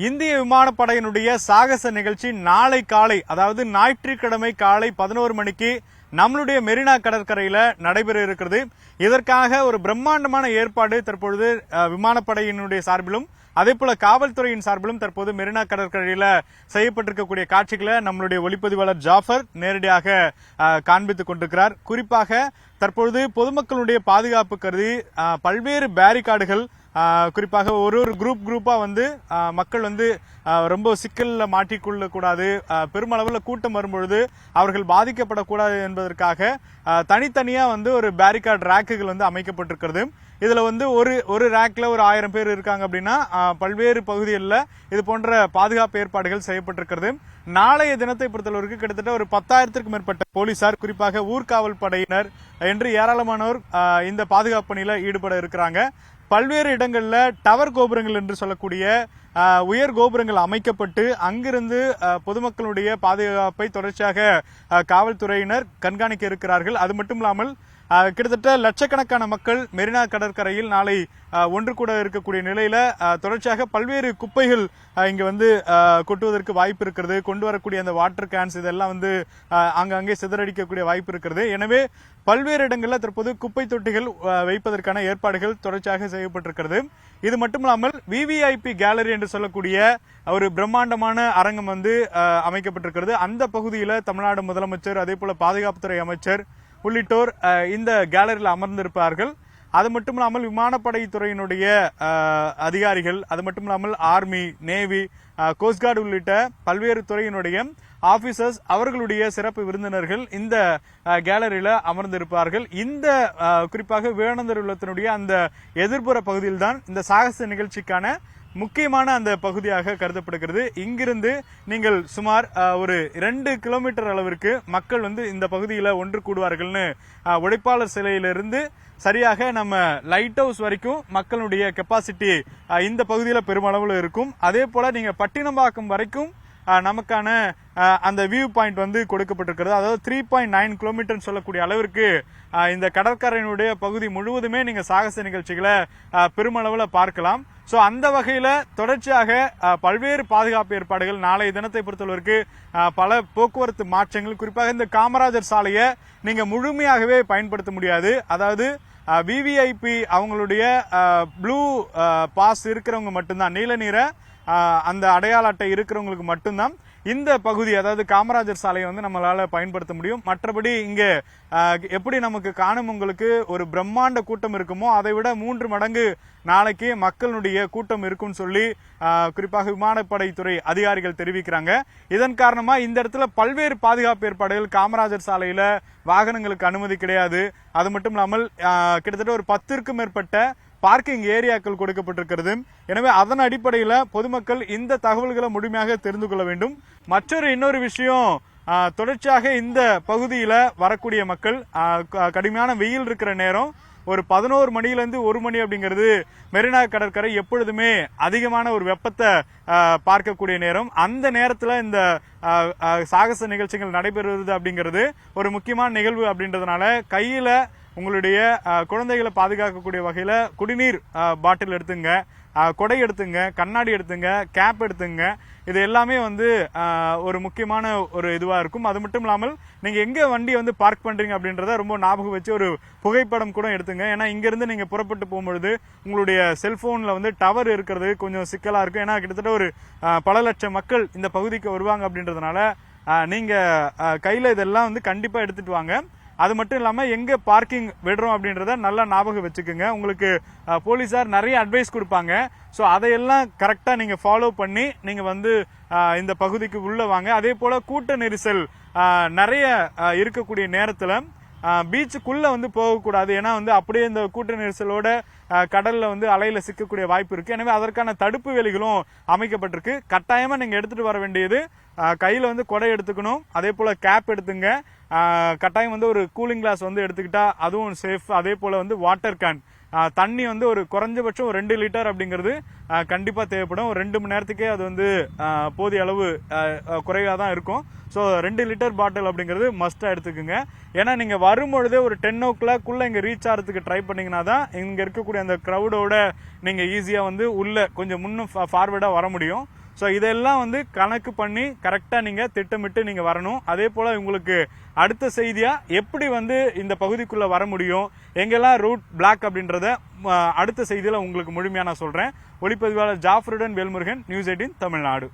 இந்திய விமானப்படையினுடைய சாகச நிகழ்ச்சி நாளை காலை, அதாவது ஞாயிற்றுக்கிழமை காலை 11 மணிக்கு நம்மளுடைய மெரினா கடற்கரையில நடைபெற இருக்கிறது. இதற்காக ஒரு பிரம்மாண்டமான ஏற்பாடு தற்பொழுது விமானப்படையினுடைய சார்பிலும் அதே போல காவல்துறையின் சார்பிலும் தற்போது மெரினா கடற்கரையில செய்யப்பட்டிருக்கக்கூடிய காட்சிகளை நம்மளுடைய ஒளிப்பதிவாளர் ஜாஃபர் நேரடியாக காண்பித்துக் கொண்டிருக்கிறார். குறிப்பாக தற்பொழுது பொதுமக்களுடைய பாதுகாப்பு கருதி பல்வேறு பேரிகார்டுகள், குறிப்பாக ஒரு குரூப்பா வந்து மக்கள் வந்து ரொம்ப சிக்கல்ல மாட்டிக்கொள்ள கூடாது, பெருமளவுல கூட்டம் வரும்பொழுது அவர்கள் பாதிக்கப்படக்கூடாது என்பதற்காக தனித்தனியா வந்து ஒரு பேரிகார்டு ரேக்குகள் வந்து அமைக்கப்பட்டிருக்கிறது. இதுல வந்து ஒரு ரேக்ல ஒரு 1000 பேர் இருக்காங்க அப்படின்னா பல்வேறு பகுதிகளில் இது போன்ற பாதுகாப்பு ஏற்பாடுகள் செய்யப்பட்டிருக்கிறது. நாளைய தினத்தை பொறுத்தளவிற்கு கிட்டத்தட்ட ஒரு 10,000த்திற்கும் மேற்பட்ட போலீசார், குறிப்பாக ஊர்காவல் படையினர் என்று ஏராளமானோர் இந்த பாதுகாப்பு பணியில ஈடுபட இருக்கிறாங்க. பல்வேறு இடங்கள்ல டவர் கோபுரங்கள் என்று சொல்லக்கூடிய உயர் கோபுரங்கள் அமைக்கப்பட்டு அங்கிருந்து பொதுமக்களுடைய பாதுகாப்பை தொடர்ச்சியாக காவல்துறையினர் கண்காணிக்க இருக்கிறார்கள். அது மட்டும் இல்லாமல் கிட்டத்தட்ட லட்சக்கணக்கான மக்கள் மெரினா கடற்கரையில் நாளை ஒன்று கூட இருக்கக்கூடிய நிலையில தொடர்ச்சியாக பல்வேறு குப்பைகள் இங்க வந்து கொட்டுவதற்கு வாய்ப்பு இருக்கிறது. கொண்டு வரக்கூடிய அந்த வாட்டர் கேன்ஸ் இதெல்லாம் வந்து அங்கங்கே சிதறடிக்கக்கூடிய வாய்ப்பு இருக்கிறது. எனவே பல்வேறு இடங்களில் தற்போது குப்பை தொட்டிகள் வைப்பதற்கான ஏற்பாடுகள் தொடர்ச்சியாக செய்யப்பட்டிருக்கிறது. இது மட்டுமில்லாமல் விவிஐபி கேலரி என்று சொல்லக்கூடிய ஒரு பிரம்மாண்டமான அரங்கம் வந்து அமைக்கப்பட்டிருக்கிறது. அந்த பகுதியில் தமிழ்நாடு முதலமைச்சர், அதே போல பாதுகாப்புத்துறை அமைச்சர் உள்ளிட்டோர் இந்த கேலரியில் அமர்ந்திருப்பார்கள். அது மட்டுமில்லாமல் விமானப்படை துறையினுடைய அதிகாரிகள், அது மட்டுமில்லாமல் ஆர்மி, நேவி, கோஸ்ட்கார்டு உள்ளிட்ட பல்வேறு துறையினுடைய ஆபீசர்ஸ், அவர்களுடைய சிறப்பு விருந்தினர்கள் இந்த கேலரியில அமர்ந்திருப்பார்கள். இந்த குறிப்பாக விவேகானந்தர் இல்லத்தினுடைய அந்த எதிர்ப்புற பகுதியில் தான் இந்த சாகச நிகழ்ச்சிக்கான முக்கியமான அந்த பகுதியாக கருதப்படுகிறது. இங்கிருந்து நீங்கள் சுமார் ஒரு 2 கிலோமீட்டர் அளவிற்கு மக்கள் வந்து இந்த பகுதியில ஒன்று கூடுவார்கள்னு உழைப்பாளர் சிலையிலிருந்து சரியாக நம்ம லைட் ஹவுஸ் வரைக்கும் மக்களுடைய கெப்பாசிட்டி இந்த பகுதியில பெருமளவில் இருக்கும். அதே போல நீங்க பட்டினம்பாக்கம் வரைக்கும் நமக்கான அந்த வியூ பாயிண்ட் வந்து கொடுக்கப்பட்டிருக்கிறது. அதாவது 3.9 கிலோமீட்டர் சொல்லக்கூடிய அளவிற்கு இந்த கடற்கரையினுடைய பகுதி முழுவதுமே நீங்க சாகச நிகழ்ச்சிகளை பெருமளவில் பார்க்கலாம். சோ அந்த வகையில தொடர்ச்சியாக பல்வேறு பாதுகாப்பு ஏற்பாடுகள் நாளைய தினத்தை பொறுத்தளவிற்கு பல போக்குவரத்து மாற்றங்கள், குறிப்பாக இந்த காமராஜர் சாலையை நீங்க முழுமையாகவே பயன்படுத்த முடியாது. அதாவது விவிஐபி அவங்களுடைய ப்ளூ பாஸ் இருக்கிறவங்க மட்டும்தான், நீல நிற அந்த அடையாள அட்டை இருக்கிறவங்களுக்கு மட்டும்தான் இந்த பகுதி, அதாவது காமராஜர் சாலையை வந்து நம்மளால பயன்படுத்த முடியும். மற்றபடி இங்க எப்படி நமக்கு காணும் உங்களுக்கு ஒரு பிரம்மாண்ட கூட்டம் இருக்குமோ அதை விட 3 மடங்கு நாளைக்கு மக்களுடைய கூட்டம் இருக்கும்னு சொல்லி குறிப்பாக விமானப்படைத்துறை அதிகாரிகள் தெரிவிக்கிறாங்க. இதன் காரணமா இந்த இடத்துல பல்வேறு பாதுகாப்பு ஏற்பாடுகள், காமராஜர் சாலையில வாகனங்களுக்கு அனுமதி கிடையாது. அது மட்டும் இல்லாமல் கிட்டத்தட்ட ஒரு 10க்கும் மேற்பட்ட பார்க்கிங் ஏரியாக்கள் கொடுக்கப்பட்டிருக்கிறது. எனவே அதன் அடிப்படையில் பொதுமக்கள் இந்த தகவல்களை முழுமையாக தெரிந்து கொள்ள வேண்டும். இன்னொரு விஷயம், தொடர்ச்சியாக இந்த பகுதியில வரக்கூடிய மக்கள் கடுமையான வெயில் இருக்கிற நேரம் ஒரு 11 மணியிலிருந்து 1 மணி அப்படிங்கிறது மெரினா கடற்கரை எப்பொழுதுமே அதிகமான ஒரு வெப்பத்தை பார்க்கக்கூடிய நேரம். அந்த நேரத்தில் இந்த சாகச நிகழ்ச்சிகள் நடைபெறுவது அப்படிங்கிறது ஒரு முக்கியமான நிகழ்வு அப்படின்றதுனால கையில உங்களுடைய குழந்தைகளை பாதுகாக்கக்கூடிய வகையில குடிநீர் பாட்டில் எடுத்துங்க, கொடை எடுத்துங்க, கண்ணாடி எடுத்துங்க, கேப் எடுத்துங்க. இது எல்லாமே வந்து ஒரு முக்கியமான ஒரு இதுவா இருக்கும். அது மட்டும் இல்லாமல் நீங்க எங்க வண்டி வந்து பார்க் பண்றீங்க அப்படின்றத ரொம்ப ஞாபகம் வச்சு ஒரு புகைப்படம் கூட எடுத்துங்க. ஏன்னா இங்க இருந்து நீங்க புறப்பட்டு போகும்பொழுது உங்களுடைய செல்போன்ல வந்து டவர் இருக்கிறது கொஞ்சம் சிக்கலா இருக்கும். ஏன்னா கிட்டத்தட்ட ஒரு பல லட்சம் மக்கள் இந்த பகுதிக்கு வருவாங்க அப்படின்றதுனால நீங்க கையில இதெல்லாம் வந்து கண்டிப்பா எடுத்துட்டு வாங்க. அது மட்டும் இல்லாம எங்க பார்க்கிங் விடுறோம் அப்படின்றத நல்லா ஞாபகம் வச்சுக்கோங்க. உங்களுக்கு போலீசார் நிறைய அட்வைஸ் கொடுப்பாங்க. ஸோ அதையெல்லாம் கரெக்டா நீங்க ஃபாலோ பண்ணி நீங்க வந்து இந்த பகுதிக்கு உள்ள வாங்க. அதே போல கூட்ட நெரிசல் நிறைய இருக்கக்கூடிய நேரத்துல பீச்சுக்குள்ள வந்து போகக்கூடாது. ஏன்னா வந்து அப்படியே இந்த கூட்ட நெரிசலோட கடல்ல வந்து அலையில சிக்கக்கூடிய வாய்ப்பு இருக்கு. எனவே அதற்கான தடுப்பு வேலிகளும் அமைக்கப்பட்டிருக்கு. கட்டாயமா நீங்க எடுத்துட்டு வர வேண்டியது கையில வந்து கொடை எடுத்துக்கணும், அதே போல கேப் எடுத்துங்க, கட்டாயம் வந்து ஒரு கூலிங் கிளாஸ் வந்து எடுத்துக்கிட்டா அதுவும் சேஃப். அதே போல வந்து வாட்டர் கேன், தண்ணி வந்து ஒரு குறைஞ்சபட்சம் ஒரு 2 லிட்டர் அப்படிங்கிறது கண்டிப்பா தேவைப்படும். ஒரு 2 மணி நேரத்துக்கே அது வந்து போதிய அளவு குறைவா தான் இருக்கும். ஸோ 2 லிட்டர் பாட்டில் அப்படிங்கிறது மஸ்டா எடுத்துக்கோங்க. ஏன்னா நீங்க வரும்பொழுதே ஒரு 10 o'clock இங்க ரீச் ஆகிறதுக்கு ட்ரை பண்ணீங்கன்னா தான் இங்க இருக்கக்கூடிய அந்த கிரௌடோட நீங்க ஈஸியா வந்து உள்ள கொஞ்சம் முன்னும் ஃபார்வர்டா வர முடியும். ஸோ இதெல்லாம் வந்து கணக்கு பண்ணி கரெக்டாக நீங்கள் திட்டமிட்டு நீங்கள் வரணும். அதே போல் உங்களுக்கு அடுத்த செய்தியாக எப்படி வந்து இந்த பகுதிக்குள்ளே வர முடியும், எங்கெல்லாம் ரூட் பிளாக் அப்படின்றத அடுத்த செய்தியில் உங்களுக்கு முழுமையாக நான் சொல்கிறேன். ஒளிப்பதிவாளர் ஜாஃபருடன் வேல்முருகன், நியூஸ் 18 தமிழ்நாடு.